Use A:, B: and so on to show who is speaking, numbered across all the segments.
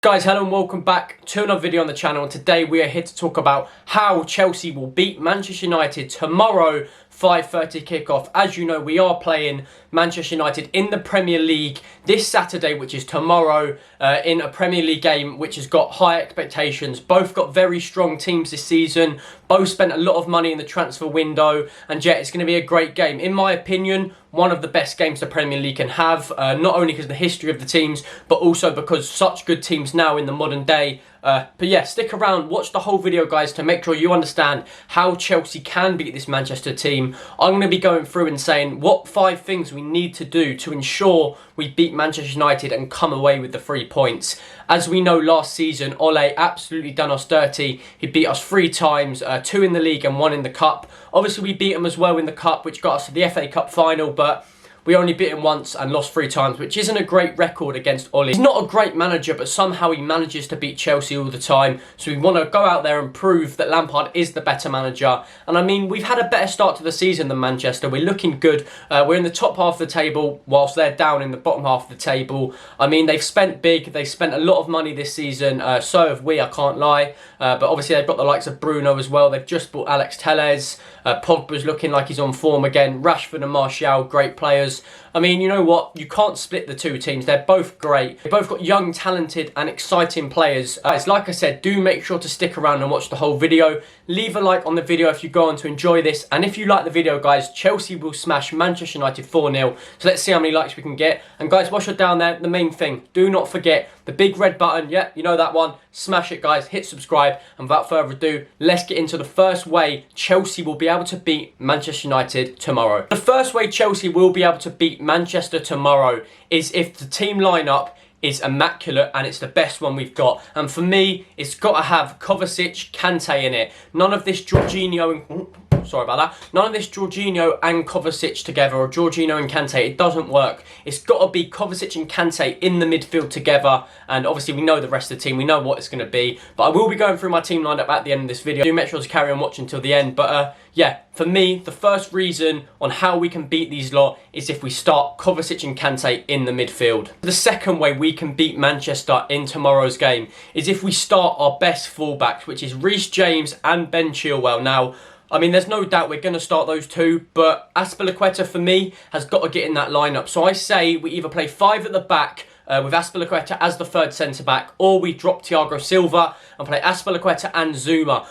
A: Guys, hello and welcome back to another video on the channel, and today we are here to talk about how Chelsea will beat Manchester United tomorrow, 5:30 kickoff. As you know, we are playing Manchester United in the Premier League this Saturday, which is tomorrow, in a Premier League game which has got high expectations. Both got very strong teams this season, both spent a lot of money in the transfer window, and yeah, it's going to be a great game. In my opinion, one of the best games the Premier League can have, not only because of the history of the teams, but also because such good teams now in the modern day. But yeah, stick around, watch the whole video, guys, to make sure you understand how Chelsea can beat this Manchester team. I'm going to be going through and saying what 5 things we need to do to ensure we beat Manchester United and come away with the 3 points. As we know, last season, Ole absolutely done us dirty. He beat us 3 times, 2 in the league and 1 in the cup. Obviously, we beat him as well in the cup, which got us to the FA Cup final, but we only beat him once and lost 3 times, which isn't a great record against Ole. He's not a great manager, but somehow he manages to beat Chelsea all the time. So we want to go out there and prove that Lampard is the better manager. And I mean, we've had a better start to the season than Manchester. We're looking good. We're in the top half of the table, whilst they're down in the bottom half of the table. I mean, they've spent big. They've spent a lot of money this season. So have we, I can't lie. But obviously, they've got the likes of Bruno as well. They've just bought Alex Telles. Pogba's looking like he's on form again. Rashford and Martial, great players. I mean, you know what? You can't split the 2 teams. They're both great. They've both got young, talented and exciting players. Like I said, do make sure to stick around and watch the whole video. Leave a like on the video if you go on to enjoy this. And if you like the video, guys, Chelsea will smash Manchester United 4-0. So let's see how many likes we can get. And guys, whilst you're down there, the main thing, do not forget the big red button. Yeah, you know that one. Smash it, guys. Hit subscribe. And without further ado, let's get into the first way Chelsea will be able to beat Manchester United tomorrow. The first way Chelsea will be able to beat Manchester tomorrow is if the team lineup is immaculate and it's the best one we've got. And for me, it's got to have Kovacic, Kante in it. None of this Jorginho and... sorry about that. None of this Jorginho and Kovacic together, or Jorginho and Kante. It doesn't work. It's got to be Kovacic and Kante in the midfield together. And obviously, we know the rest of the team. We know what it's going to be. But I will be going through my team lineup at the end of this video. Do make sure to carry on watching till the end. But yeah, for me, the first reason on how we can beat these lot is if we start Kovacic and Kante in the midfield. The second way we can beat Manchester in tomorrow's game is if we start our best fullbacks, which is Reece James and Ben Chilwell. Now, I mean, there's no doubt we're going to start those 2, but Azpilicueta, for me, has got to get in that lineup. So I say we either play 5 at the back with Azpilicueta as the 3rd centre-back, or we drop Thiago Silva and play Azpilicueta and Zuma.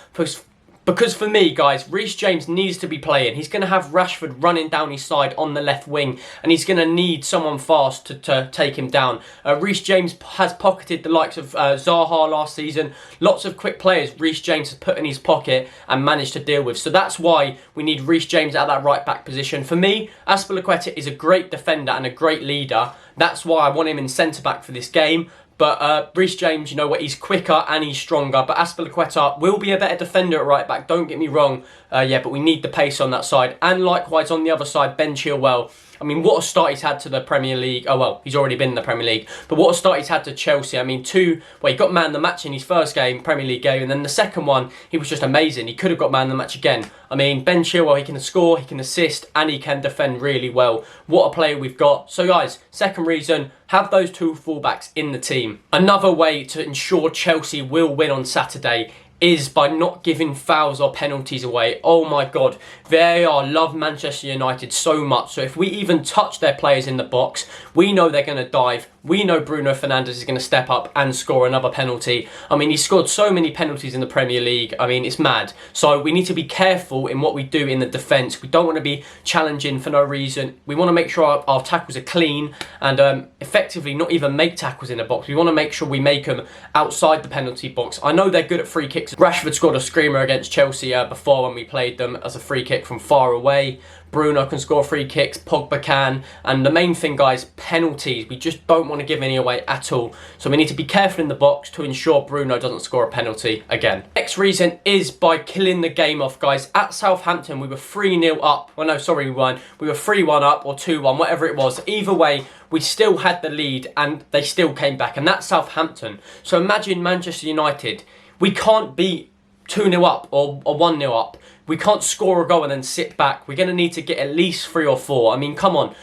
A: Because for me, guys, Reece James needs to be playing. He's going to have Rashford running down his side on the left wing, and he's going to need someone fast to take him down. Reece James has pocketed the likes of Zaha last season. Lots of quick players Reece James has put in his pocket and managed to deal with. So that's why we need Reece James at that right-back position. For me, Azpilicueta is a great defender and a great leader. That's why I want him in centre-back for this game. But Reece James, you know what, he's quicker and he's stronger. But Azpilicueta will be a better defender at right back, don't get me wrong. Yeah, but we need the pace on that side. And likewise on the other side, Ben Chilwell. I mean, what a start he's had to the Premier League. Oh, well, he's already been in the Premier League. But what a start he's had to Chelsea. I mean, he got man of the match in his first game, Premier League game. And then the second one, he was just amazing. He could have got man of the match again. I mean, Ben Chilwell, he can score, he can assist, and he can defend really well. What a player we've got. So, guys, second reason, have those 2 fullbacks in the team. Another way to ensure Chelsea will win on Saturday is by not giving fouls or penalties away. Oh my God, VAR love Manchester United so much. So if we even touch their players in the box, we know they're going to dive. We know Bruno Fernandes is going to step up and score another penalty. I mean, he scored so many penalties in the Premier League. I mean, it's mad. So we need to be careful in what we do in the defence. We don't want to be challenging for no reason. We want to make sure our tackles are clean and effectively not even make tackles in the box. We want to make sure we make them outside the penalty box. I know they're good at free kicks. Rashford scored a screamer against Chelsea before when we played them as a free kick from far away. Bruno can score free kicks, Pogba can, and the main thing, guys, penalties. We just don't want to give any away at all. So we need to be careful in the box to ensure Bruno doesn't score a penalty again. Next reason is by killing the game off, guys. At Southampton, we were 3-0 up. Well, no, sorry, we weren't. We were 3-1 up or 2-1, whatever it was. Either way, we still had the lead and they still came back, and that's Southampton. So imagine Manchester United. We can't be 2-0 up or 1-0 up. We can't score a goal and then sit back. We're going to need to get at least 3 or 4. I mean, come on.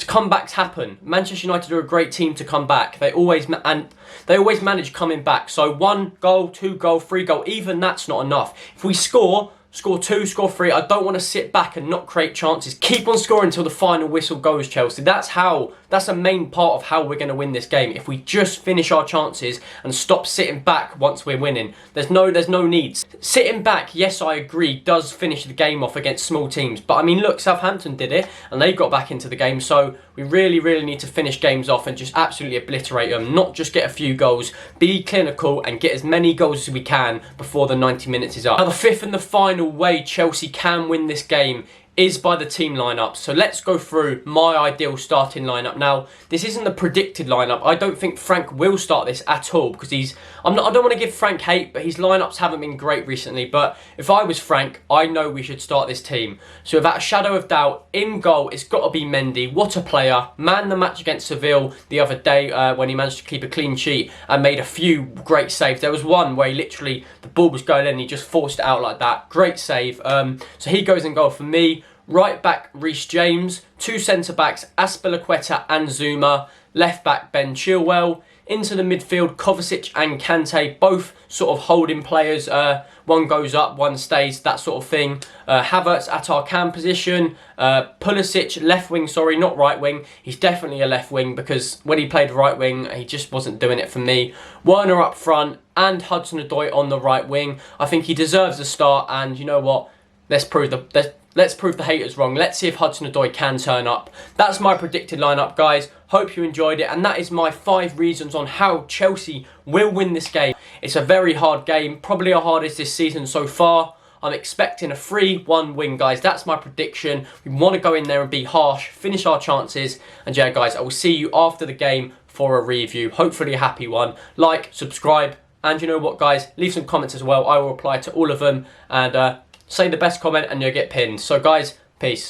A: comebacks happen. Manchester United are a great team to come back. They always manage coming back. So 1 goal, 2 goal, 3 goal, even that's not enough. If we score 2, score 3. I don't want to sit back and not create chances. Keep on scoring until the final whistle goes, Chelsea. That's a main part of how we're going to win this game. If we just finish our chances and stop sitting back once we're winning. There's no needs. Sitting back, yes, I agree, does finish the game off against small teams. But I mean, look, Southampton did it and they got back into the game. So we really, really need to finish games off and just absolutely obliterate them. Not just get a few goals. Be clinical and get as many goals as we can before the 90 minutes is up. Now, the fifth and the final way Chelsea can win this game is by the team lineup. So let's go through my ideal starting lineup. Now, this isn't the predicted lineup. I don't think Frank will start this at all because I don't want to give Frank hate, but his lineups haven't been great recently. But if I was Frank, I know we should start this team. So without a shadow of doubt, in goal, it's got to be Mendy. What a player. Man the match against Seville the other day when he managed to keep a clean sheet and made a few great saves. There was one where he literally, the ball was going in and he just forced it out like that. Great save. So he goes in goal for me. Right back, Reece James. 2 centre-backs, Azpilicueta and Zuma. Left back, Ben Chilwell. Into the midfield, Kovacic and Kante. Both sort of holding players. One goes up, one stays, that sort of thing. Havertz at our cam position. Pulisic, left wing, sorry, not right wing. He's definitely a left wing because when he played right wing, he just wasn't doing it for me. Werner up front and Hudson-Odoi on the right wing. I think he deserves a start, and you know what? Let's prove the haters wrong. Let's see if Hudson-Odoi can turn up. That's my predicted lineup, guys. Hope you enjoyed it. And that is my 5 reasons on how Chelsea will win this game. It's a very hard game. Probably our hardest this season so far. I'm expecting a 3-1 win, guys. That's my prediction. We want to go in there and be harsh, finish our chances. And yeah, guys, I will see you after the game for a review. Hopefully a happy one. Like, subscribe. And you know what, guys? Leave some comments as well. I will reply to all of them. And say the best comment and you'll get pinned. So guys, peace.